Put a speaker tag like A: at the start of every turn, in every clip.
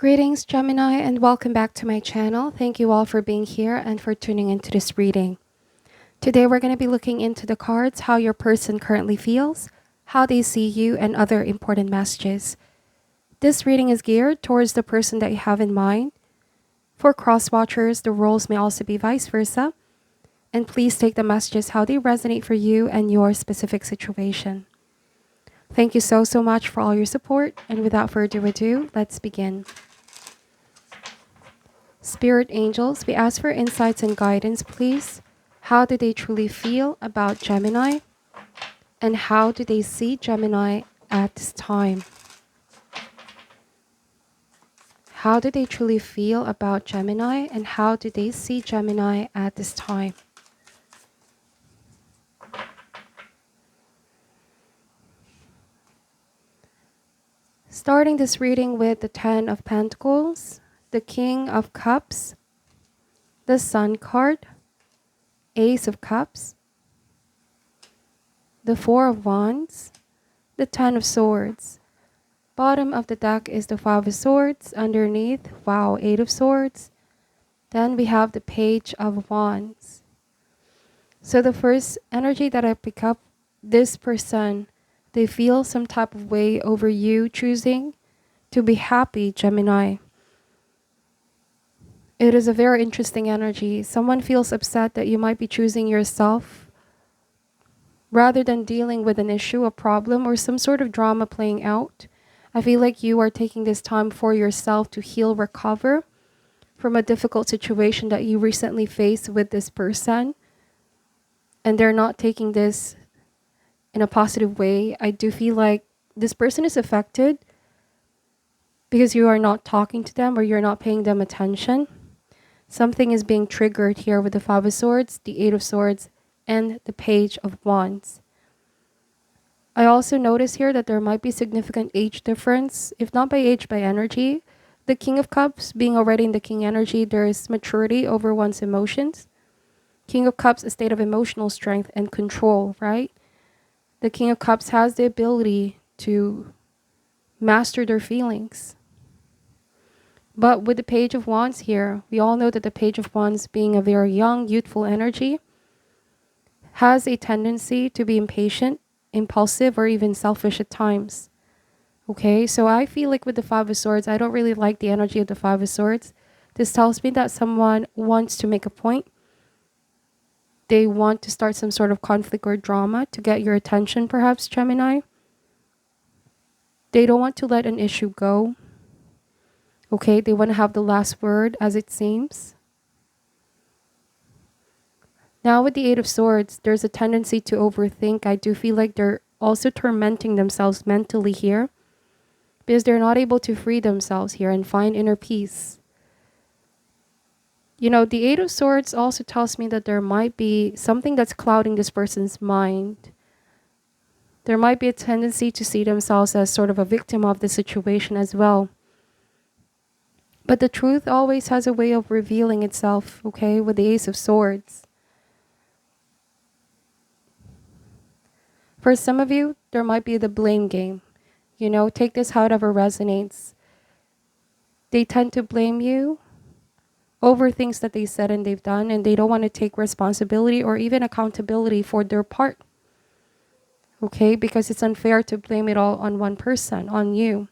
A: Greetings, Gemini, and welcome back to my channel. Thank you all for being here and for tuning into this reading. Today, we're going to be looking into the cards, how your person currently feels, how they see you, and other important messages. This reading is geared towards the person that you have in mind. For cross-watchers, the roles may also be vice versa. And please take the messages how they resonate for you and your specific situation. Thank you so much for all your support. And without further ado, let's begin. Spirit angels, we ask for insights and guidance, please. How do they truly feel about Gemini? And how do they see Gemini at this time? How do they truly feel about Gemini? And how do they see Gemini at this time? Starting this reading with the Ten of Pentacles, the King of Cups, the Sun card, Ace of Cups, the Four of Wands, the Ten of Swords. Bottom of the deck is the Five of Swords. Underneath, wow, Eight of Swords. Then we have the Page of Wands. So the first energy that I pick up, this person, they feel some type of way over you choosing to be happy, Gemini. It is a very interesting energy. Someone feels upset that you might be choosing yourself rather than dealing with an issue, a problem, or some sort of drama playing out. I feel like you are taking this time for yourself to heal, recover from a difficult situation that you recently faced with this person. And they're not taking this in a positive way. I do feel like this person is affected because you are not talking to them or you're not paying them attention. Something is being triggered here with the Five of Swords, the Eight of Swords, and the Page of Wands. I also notice here that there might be significant age difference, if not by age, by energy. The King of Cups being already in the King energy, there is maturity over one's emotions. King of Cups, a state of emotional strength and control, right? The King of Cups has the ability to master their feelings. But with the Page of Wands here, we all know that the Page of Wands, being a very young, youthful energy, has a tendency to be impatient, impulsive, or even selfish at times. Okay, so I feel like with the Five of Swords, I don't really like the energy of the Five of Swords. This tells me that someone wants to make a point. They want to start some sort of conflict or drama to get your attention, perhaps, Gemini. They don't want to let an issue go. Okay, they want to have the last word, as it seems. Now with the Eight of Swords, there's a tendency to overthink. I do feel like they're also tormenting themselves mentally here because they're not able to free themselves here and find inner peace. You know, the Eight of Swords also tells me that there might be something that's clouding this person's mind. There might be a tendency to see themselves as sort of a victim of the situation as well. But the truth always has a way of revealing itself, okay, with the Ace of Swords. For some of you, there might be the blame game. You know, take this however resonates. They tend to blame you over things that they said and they've done, and they don't want to take responsibility or even accountability for their part. Okay, because it's unfair to blame it all on one person, on you.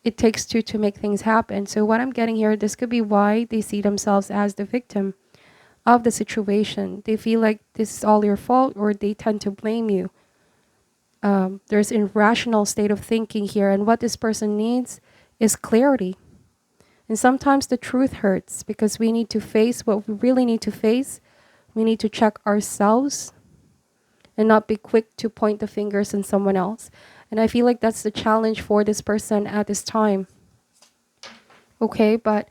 A: It takes two to make things happen. So what I'm getting here, this could be why they see themselves as the victim of the situation. They feel like this is all your fault, or they tend to blame you. There's an irrational state of thinking here, and what this person needs is clarity. And sometimes the truth hurts because we need to face what we really need to face. We need to check ourselves and not be quick to point the fingers on someone else. And I feel like that's the challenge for this person at this time. Okay, but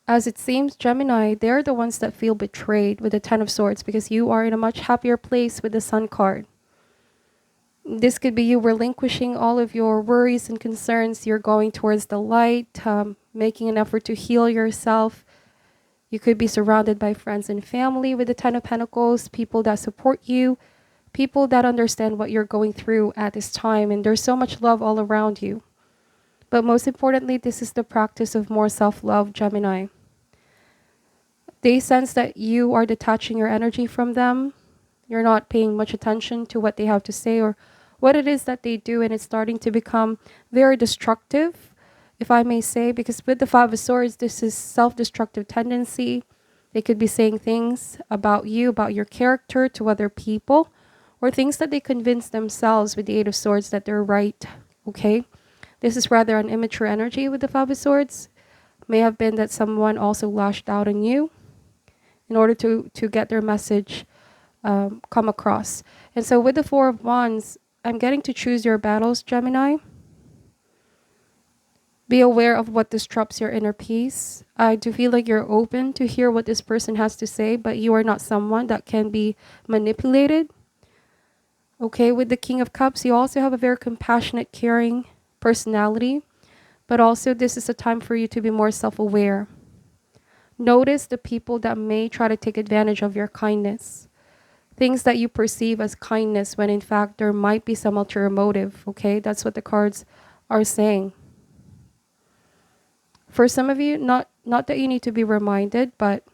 A: as it seems, Gemini, they're the ones that feel betrayed with the Ten of Swords because you are in a much happier place with the Sun card. This could be you relinquishing all of your worries and concerns. You're going towards the light, making an effort to heal yourself. You could be surrounded by friends and family with the Ten of Pentacles, people that support you, people that understand what you're going through at this time. And there's so much love all around you. But most importantly, this is the practice of more self-love, Gemini. They sense that you are detaching your energy from them. You're not paying much attention to what they have to say or what it is that they do, and it's starting to become very destructive, if I may say, because with the Five of Swords, this is self-destructive tendency. They could be saying things about you, about your character to other people, or things that they convince themselves with the Eight of Swords that they're right, okay? This is rather an immature energy with the Five of Swords. May have been that someone also lashed out on you in order to get their message come across. And so with the Four of Wands, I'm getting to choose your battles, Gemini. Be aware of what disrupts your inner peace. I do feel like you're open to hear what this person has to say, but you are not someone that can be manipulated. Okay, with the King of Cups, you also have a very compassionate, caring personality, but also this is a time for you to be more self-aware. Notice the people that may try to take advantage of your kindness. Things that you perceive as kindness when in fact there might be some ulterior motive, okay? That's what the cards are saying. For some of you, not that you need to be reminded, but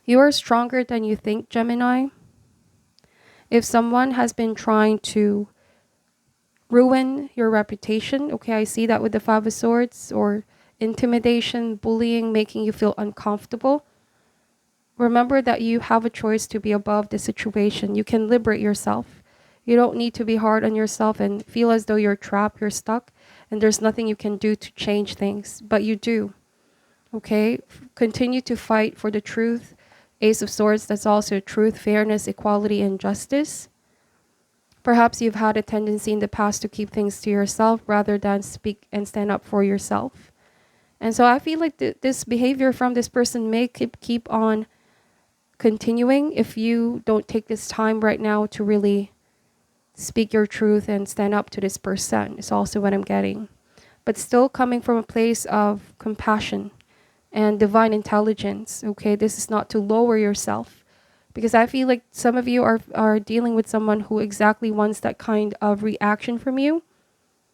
A: you are stronger than you think, Gemini. If someone has been trying to ruin your reputation, okay, I see that with the Five of Swords, or intimidation, bullying, making you feel uncomfortable, remember that you have a choice to be above the situation. You can liberate yourself. You don't need to be hard on yourself and feel as though you're trapped, you're stuck, and there's nothing you can do to change things, but you do. Okay, continue to fight for the truth. Ace of Swords, that's also truth, fairness, equality, and justice. Perhaps you've had a tendency in the past to keep things to yourself rather than speak and stand up for yourself. And so I feel like this behavior from this person may keep on continuing if you don't take this time right now to really speak your truth and stand up to this person. It's also what I'm getting. But still coming from a place of compassion and divine intelligence, okay? This is not to lower yourself, because I feel like some of you are dealing with someone who exactly wants that kind of reaction from you.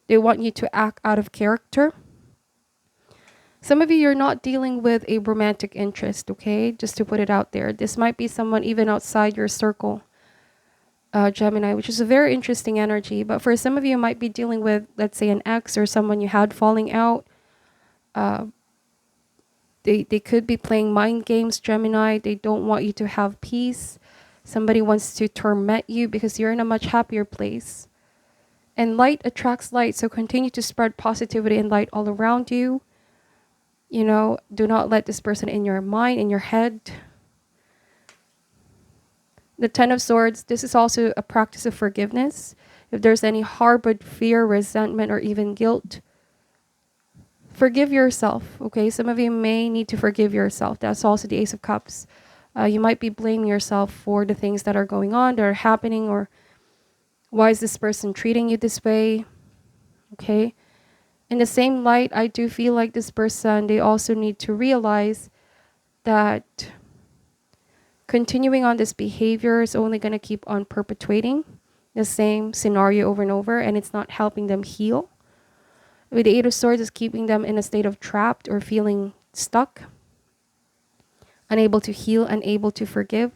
A: They want you to act out of character. Some of you, you're not dealing with a romantic interest, okay? Just to put it out there. This might be someone even outside your circle, Gemini, which is a very interesting energy. But for some of you, you might be dealing with, let's say, an ex or someone you had falling out. They could be playing mind games, Gemini. They don't want you to have peace. Somebody wants to torment you because you're in a much happier place. And light attracts light, so continue to spread positivity and light all around you. You know, do not let this person in your mind, in your head. The Ten of Swords, this is also a practice of forgiveness. If there's any harbored fear, resentment, or even guilt, forgive yourself, okay? Some of you may need to forgive yourself. That's also the Ace of Cups. You might be blaming yourself for the things that are going on, that are happening, or why is this person treating you this way, okay? In the same light, I do feel like this person, they also need to realize that continuing on this behavior is only going to keep on perpetuating the same scenario over and over, and it's not helping them heal. With the Eight of Swords, is keeping them in a state of trapped or feeling stuck, unable to heal, unable to forgive.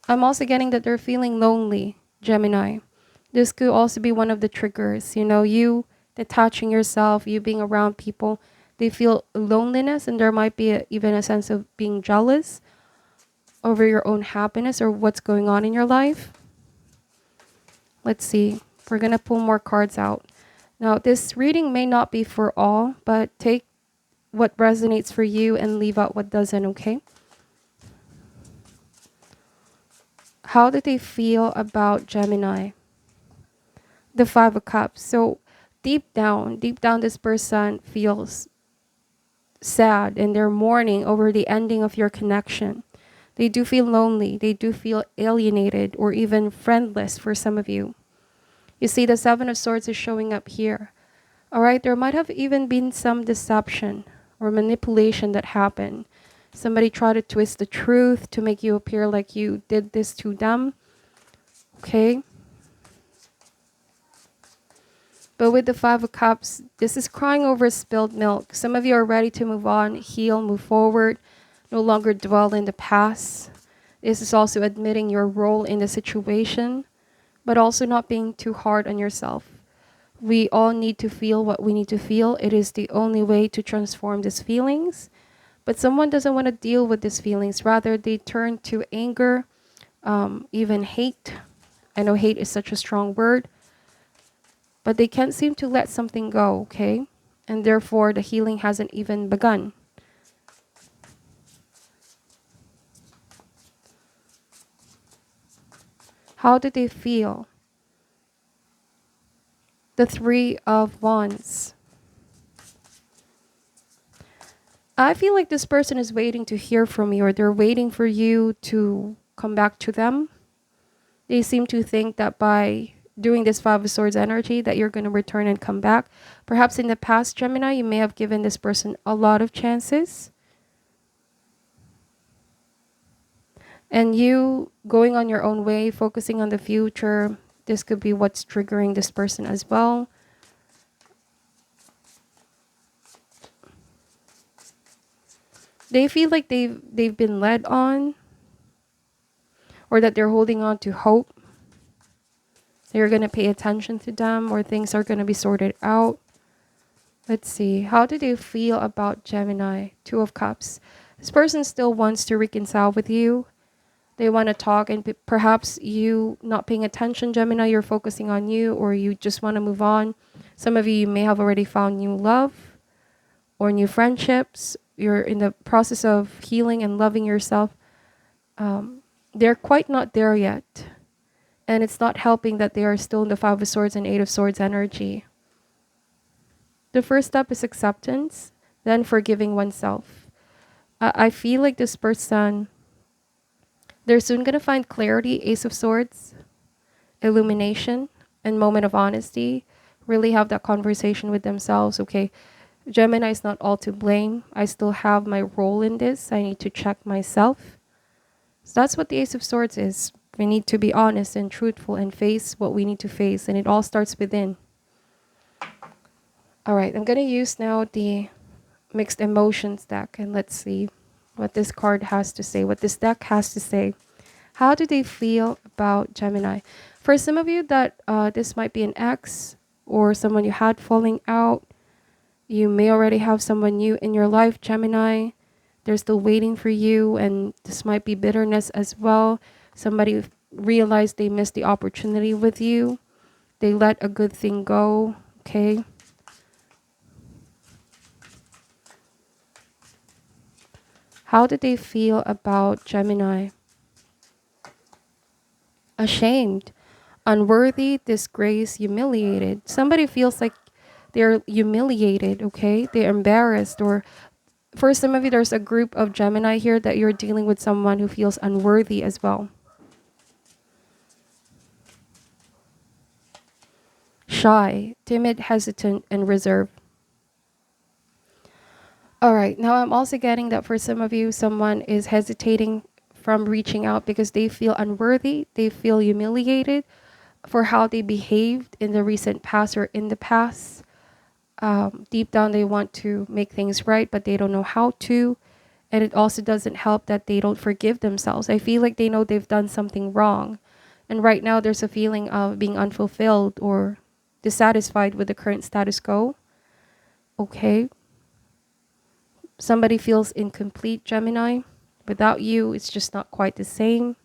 A: I'm also getting that they're feeling lonely, Gemini. This could also be one of the triggers. You know, you detaching yourself, you being around people, they feel loneliness, and there might be even a sense of being jealous over your own happiness or what's going on in your life. Let's see. We're going to pull more cards out. Now, this reading may not be for all, but take what resonates for you and leave out what doesn't, okay? How do they feel about Gemini? The Five of Cups. So deep down, this person feels sad and they're mourning over the ending of your connection. They do feel lonely. They do feel alienated or even friendless for some of you. You see, the Seven of Swords is showing up here. All right, there might have even been some deception or manipulation that happened. Somebody tried to twist the truth to make you appear like you did this to them. Okay? But with the Five of Cups, this is crying over spilled milk. Some of you are ready to move on, heal, move forward, no longer dwell in the past. This is also admitting your role in the situation, but also not being too hard on yourself. We all need to feel what we need to feel. It is the only way to transform these feelings. But someone doesn't want to deal with these feelings. Rather, they turn to anger, even hate. I know hate is such a strong word, but they can't seem to let something go, okay? And therefore, the healing hasn't even begun. How do they feel? The Three of Wands. I feel like this person is waiting to hear from you, or they're waiting for you to come back to them. They seem to think that by doing this Five of Swords energy that you're going to return and come back. Perhaps in the past, Gemini, you may have given this person a lot of chances. And you going on your own way, focusing on the future, this could be what's triggering this person as well. They feel like they've been led on, or that they're holding on to hope. They're going to pay attention to them, or things are going to be sorted out. Let's see. How do they feel about Gemini? Two of Cups. This person still wants to reconcile with you. They want to talk, and perhaps you not paying attention, Gemini, you're focusing on you, or you just want to move on. Some of you may have already found new love or new friendships. You're in the process of healing and loving yourself. They're quite not there yet. And it's not helping that they are still in the Five of Swords and Eight of Swords energy. The first step is acceptance, then forgiving oneself. I feel like this person, they're soon going to find clarity, Ace of Swords, illumination, and moment of honesty. Really have that conversation with themselves. Okay, Gemini is not all to blame. I still have my role in this. I need to check myself. So that's what the Ace of Swords is. We need to be honest and truthful and face what we need to face. And it all starts within. All right, I'm going to use now the Mixed Emotions deck. And let's see what this card has to say, what this deck has to say. How do they feel about Gemini? For some of you that this might be an ex or someone you had falling out. You may already have someone new in your life, Gemini. They're still waiting for you, and this might be bitterness as well. Somebody realized they missed the opportunity with you. They let a good thing go, okay? How did they feel about Gemini? Ashamed, unworthy, disgraced, humiliated. Somebody feels like they're humiliated, okay? They're embarrassed, or for some of you, there's a group of Gemini here that you're dealing with someone who feels unworthy as well. Shy, timid, hesitant, and reserved. All right, now I'm also getting that for some of you, someone is hesitating from reaching out because they feel unworthy. They feel humiliated for how they behaved in the recent past or in the past. Deep down, they want to make things right, but they don't know how to. And it also doesn't help that they don't forgive themselves. I feel like they know they've done something wrong. And right now, there's a feeling of being unfulfilled or dissatisfied with the current status quo. Okay. Somebody feels incomplete, Gemini. Without you, it's just not quite the same.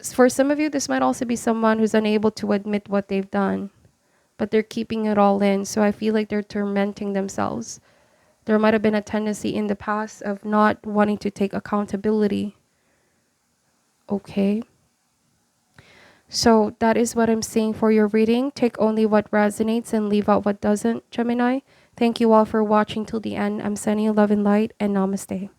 A: For some of you, this might also be someone who's unable to admit what they've done, but they're keeping it all in. So I feel like they're tormenting themselves. There might have been a tendency in the past of not wanting to take accountability. Okay. So that is what I'm saying for your reading. Take only what resonates and leave out what doesn't, Gemini. Thank you all for watching till the end. I'm sending you love and light, and namaste.